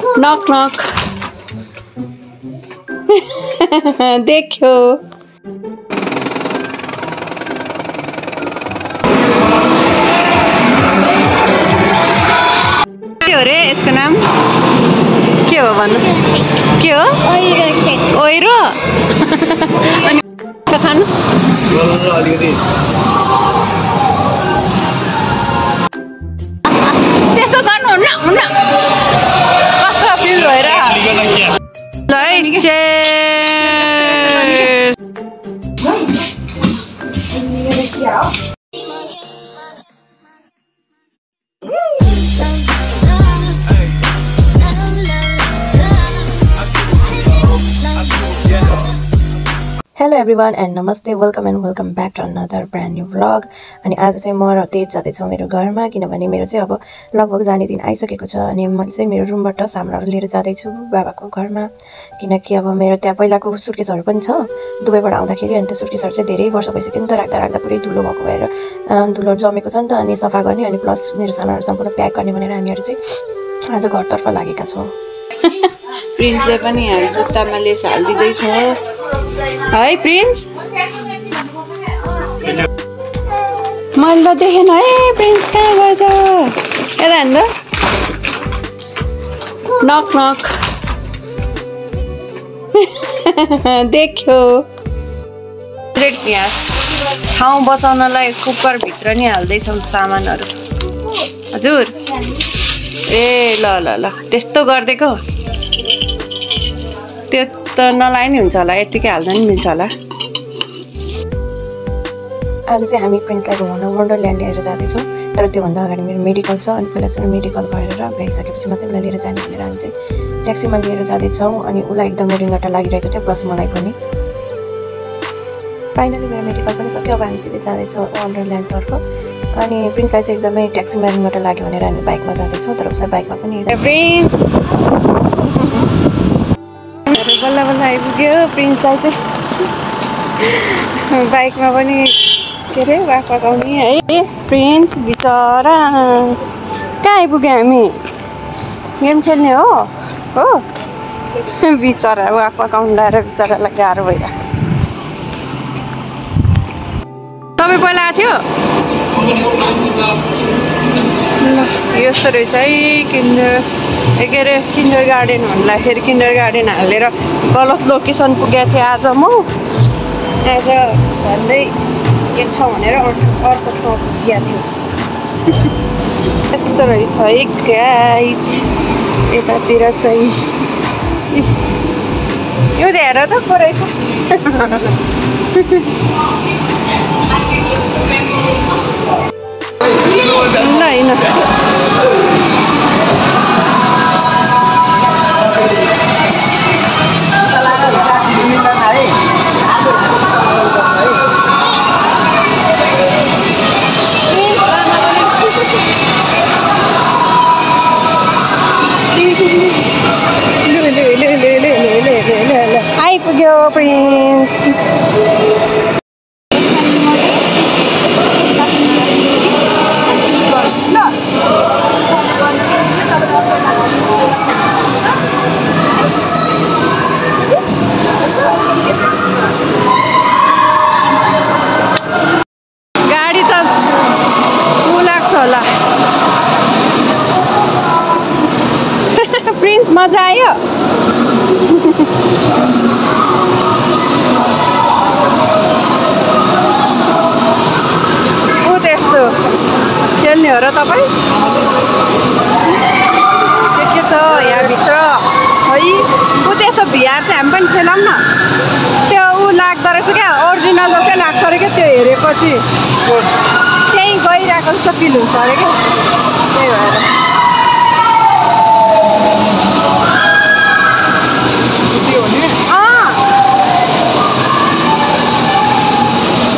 नक नक देखो के हो रे यसको नाम के हो भन्नु के हो ओइरो अनि खानु त्यस्तो गर्नुहुन्न हुन्न कस्तो फिल भएर ल है Hello everyone and namaste, welcome back to another brand new vlog. अनि आज चाहिँ म र तेज जाँदै छु मेरो घरमा किनभने मेरो चाहिँ अब लगभग जाने दिन आइसकेको छ अनि मैले चाहिँ मेरो रुमबाट सामानहरु लिएर जाँदै छु बाबाको घरमा किनकि अब मेरो त्यहाँ पहिलाको सुटकेसहरु पनि छ दुबईबाट आउँदाखेरि अनि त्यो सुटकेसहरु चाहिँ धेरै वर्ष भइसक्यो नि त राख्दा राख्दा पुरै धुलो भएको भएर धुलो जमेको छ नि त अनि सफा गर्ने अनि प्लस मेरो सामानहरु सम्पूर्ण प्याक गर्ने भनेर हामीहरु चाहिँ आज घरतर्फ लागेका छौं प्रिन्सले पनि यहाँ जुत्तामा लेस हाल्दिदै छ है प्रिन्स मैले त देखेन है प्रिन्स कहाँ गएछ यता हेर्नु नक नक देखो यहाँ ठाउँ बचाउनलाई कुकर भित्र नि हाल्दैछौँ सामानहरु हजुर ए ल ल ल त्यस्तो गर्देको त्यो त नलाइ नि हुन्छ होला यतिकै हाल्दा नि मिल्छ होला आज चाहिँ हामी प्रिन्सलाई घुमाउन वन्डरल्यान्ड लिएर जाँदै छौं तर त्यो भन्दा अगाडि मेरो मेडिकल छ अनि पहिला चाहिँ मेडिकल गरेर भ्याइसकेपछि मात्रै मलाई लिएर जाने भनेर हामी चाहिँ ट्याक्सीमा लिएर जाँदै छौं अनि उलाई एकदमै रिङ्गटा लागिरहेको छ प्लस मलाई पनि फाइनली मेरो मेडिकल पनि सक्यो अब हामी सिधै जाँदै छौं वन्डरल्यान्ड तर्फ अनि प्रिन्सलाई चाहिँ एकदमै ट्याक्सीमा रिङ्गटा लाग्यो भनेर हामी बाइकमा जाँदै छौं तर उसलाई बाइकमा पनि बल्ल बल्ल आइपुग्यो प्रिन्सलाई चाहिँ बाइकमा पनि के अरे वाक पकाउने है प्रिन्स बिचरा कहाँ आइपुग्यो हामी गेम खेल्ने हो बिचरा वाक पकाउनु लाएर बिचरालाई गाह्रो भइरहेको तपाईँ पहिला आएको थियो ल यस्तो रहेछ है के अरे किन्डर गार्डन भन्दाखेरि किन्डर गार्डन हालेर गलत लोकेसन पुगेको थिएँ आज म आज भन्दै एक ठाउँ भनेर अर्को ठाउँ पुगेको थियो यस्तो रहेछ है गाइज यतातिर चाहिँ यो हेर त को रहेछ ल हैन आइपुग्यो प्रिन्स गाडी त लाग्छ होला प्रिन्स मजा आयो ऊ त्यस्तो खेल्ने हो र तपाईँ के छ यहाँभित्र है ऊ त्यस्तो भिआर चाहिँ हामी पनि खेलौँ न त्यो ऊ लाग्दो रहेछ क्या ओरिजिनल जस्तै लाग्छ अरे क्या त्यो हेरेपछि त्यहीँ गइरहेको जस्तो फिल हुन्छ अरे क्या त्यही भएर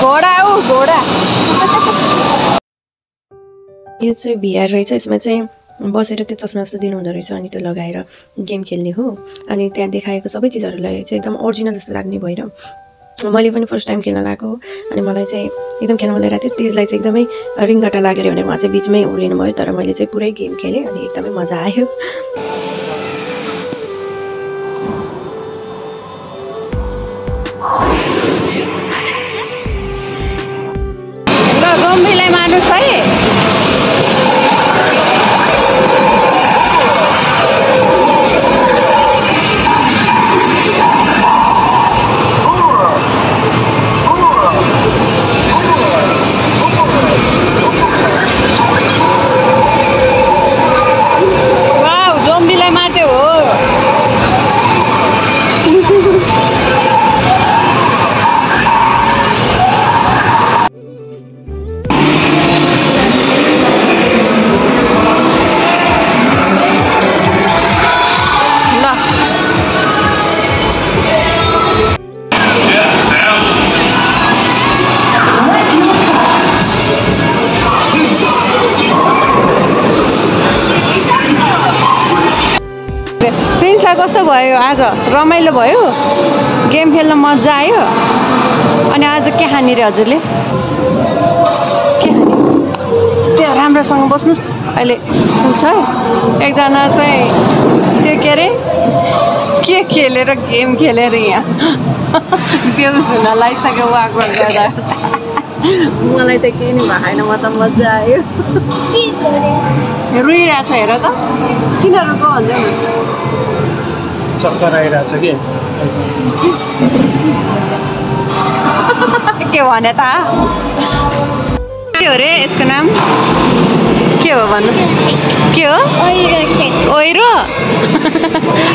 घोडा यो चाहिँ भिआर रहेछ यसमा चाहिँ बसेर त्यो चस्मा जस्तो दिनुहुँदो रहेछ अनि त्यो लगाएर गेम खेल्ने हो अनि त्यहाँ देखाएको सबै चिजहरूलाई चाहिँ एकदम ओरिजिनल जस्तो लाग्ने भएर मैले पनि फर्स्ट टाइम खेल्न लागेको अनि मलाई चाहिँ एकदम खेल्न मन लागिरहेको थियो तेजलाई चाहिँ एकदमै रिङ्गटा लागेर भनेर उहाँ चाहिँ बिचमै उलिनु भयो तर मैले चाहिँ पुरै गेम खेलेँ अनि एकदमै मजा आयो जानुहोस् है। वाउ, जोम्बीलाई मार्यो हो। प्रिन्सलाई कस्तो भयो आज? रमाइलो भयो? गेम खेल्न मजा आयो? अनि आज के खाने रे हजुरले? के खाने? त्यो राम्रोसँग बस्नुहोस्, अहिले पुग्छ है। एकजना चाहिँ त्यो के अरे के खेलेर गेम खेलेर यहाँ बेहोस हुन लागिसक्यो वाकमा गर्दा। मलाई त केही नि भएन, म त मजा आयो। रुइरहेछ हेर त, किन रुको भन्दै चक्कर आइरहेछ कि के भने त? के हो रे यसको नाम? के हो भन्नु? के हो? ओइरो।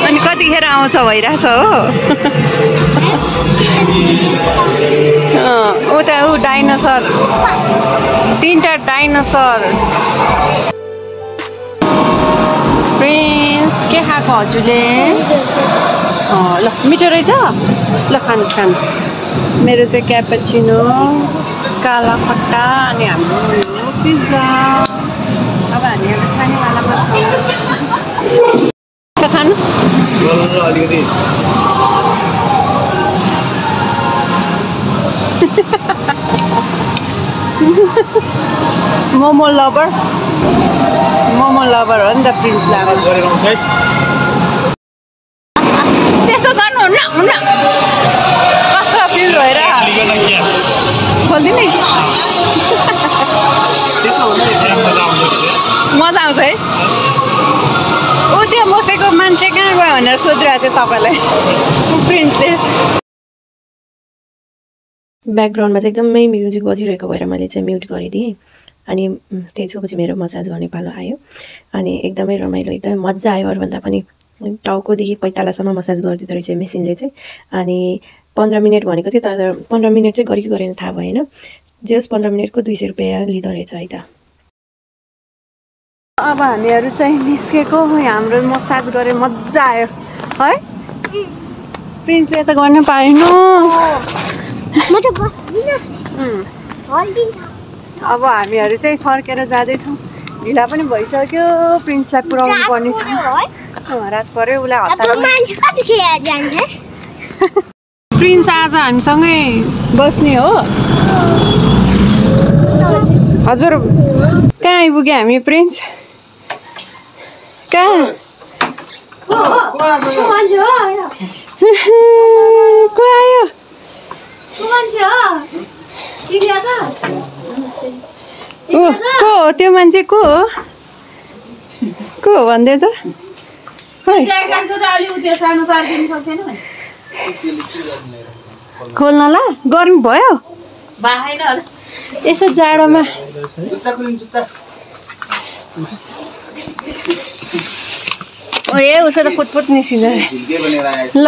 अनि कतिखेर आउँछ भइरहेछ हो? उता ऊ डाइनोसर, 3टा डाइनोसर। प्रिन्स के खाएको हजुरले? ल मिठो रहेछ? ल खानुहोस् खानुहोस्। मेरो चाहिँ क्यापुचिनो, काला खट्टा, अनि हाम्रो पिज्जा। अब हामी अब खानेवालामा छौँ। खानुहोस्। अलिकति मोमो लभर हो नि त प्रिन्सलाई। त्यस्तो गर्नुहुन्न, हुन्न। कस्तो फिल भएर खोलिदिने? मजा आउँछ है। ऊ त्यो बसेको मान्छे कहाँ गयो भनेर सोधिरहेको थियो तपाईँलाई प्रिन्सले। ब्याकग्राउन्डमा चाहिँ एकदमै म्युजिक बजिरहेको भएर मैले चाहिँ म्युट गरिदिएँ। अनि त्यसपछि मेरो मसाज गर्ने पालो आयो। अनि एकदमै रमाइलो, एकदमै मजा आयो। अरूभन्दा पनि टाउकोदेखि पैतालासम्म मसाज गरिदिँदो रहेछ मेसिनले चाहिँ। अनि 15 मिनट भनेको थियो, तर 15 मिनट चाहिँ गरेको गरेन थाहा भएन। जे होस् 15 मिनटको 200 रुपियाँ लिँदो रहेछ है त। अब हामीहरू चाहिँ निस्केको, हाम्रो मसाज गरे मजा आयो है। प्रिन्सले त गर्न पाएन। अब हामीहरू चाहिँ फर्केर जाँदैछौँ। ढिला पनि भइसक्यो, प्रिन्सलाई पुऱ्याउनु पर्ने छ। रात पऱ्यो, उसलाई हतार। प्रिन्स आज हामीसँगै बस्ने हो। हजुर कहाँ आइपुग्यो हामी प्रिन्स? कहाँ? को आयो? को हो त्यो मान्छे? को हो? को हो भन्दै त? खोल्न ल, गर्मी भयो यसो जाडोमा। ओ ए उसो त पुटपुट निस्किँदै। ल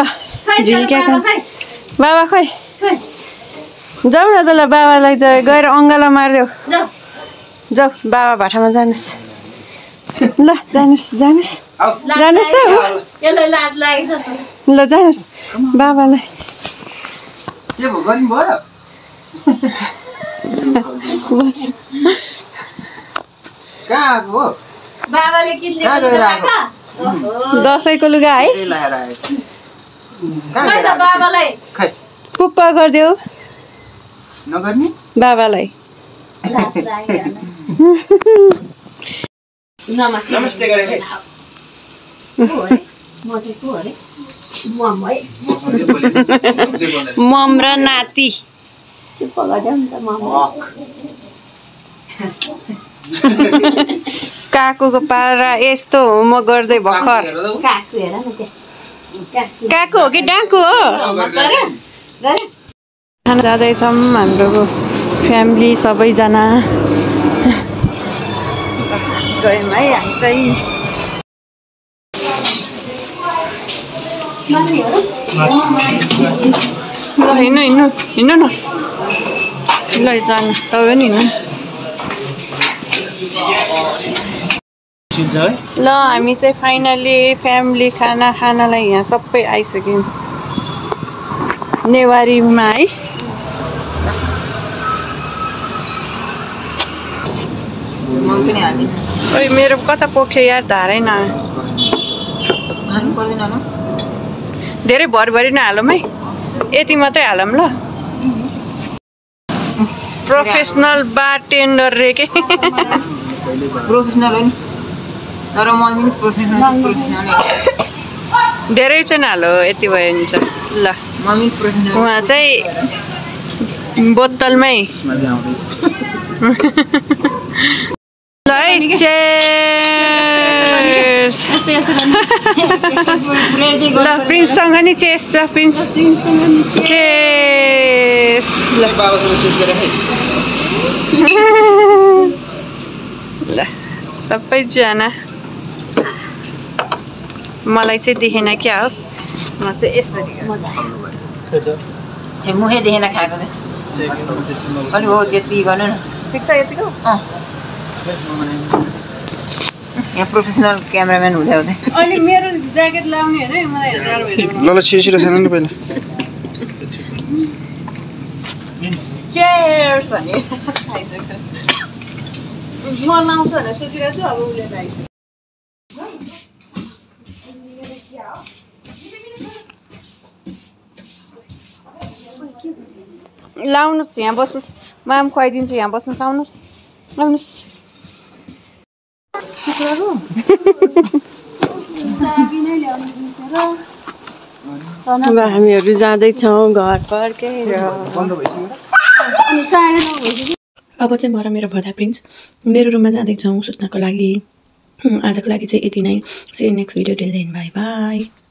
झिल्क्या खा बाबा, खोइ जाऊ न त। ल बाबालाई गएर अङ्गाला मारिदेऊ। जाऊ बाबा भाटामा जानुहोस्। ल जानुहोस् जानुहोस् जानुहोस् त। ल जानुहोस् बाबालाई। दसैँको लुगा है पुप्पा गरिदेऊ बाबालाई। नमस्ते गरे मम र नाति। काकुको पारा यस्तो हो म गर्दै भर्खर काकु हो कि डाकु हो जाँदैछौँ हाम्रो फ्यामिली सबैजना गयौँ है हामी चाहिँ ल हिँड्नु हिँड्नु हिँड्नु न ल जानु तपाईँ पनि हिँड्नु ल हामी चाहिँ फाइनली फ्यामिली खाना खानलाई यहाँ सबै आइसक्यौँ नेवारीमा है ओइ मेरो कता पोख्यो यार धारै न धेरै भरभरि नहालौँ है यति मात्रै हालौँ ल प्रोफेसनल बारटेन्डर रे के प्रोफेसनल हो नि तर म पनि प्रोफेसनल धेरै चाहिँ नहालो यति भयो हुन्छ ल म पनि प्रोफेसनल उहाँ चाहिँ बोतलमै ल है चेयर्स ल प्रिन्ससँग नि चेस छ प्रिन्स चेस ल ल सबैजना मलाई चाहिँ देखेन क्या हो म चाहिँ यसरी मुखै देखेन खाएको चाहिँ अलि हो त्यति गर्नु न ठिक छ यतिको यहाँ प्रोफेसनल क्यामेराम्यान हुँदै हुँदै अहिले मेरो ज्याकेट लाउने होइन मलाई ल छिटो खानु नि पहिला चेयर्स भने म लाउँछु भनेर सोचिरहेको छु अब उसले लगाइसक्यो लाउनुहोस् यहाँ बस्नुहोस् म आम खुवाइदिन्छु यहाँ बस्नुहोस् आउनुहोस् आउनुहोस् हामीहरू जाँदैछौँ घर फर्केर अब चाहिँ म र मेरो भदा प्रिन्स मेरो रुममा जाँदैछौँ सुत्नको लागि आजको लागि चाहिँ यति नै see you next video till then bye by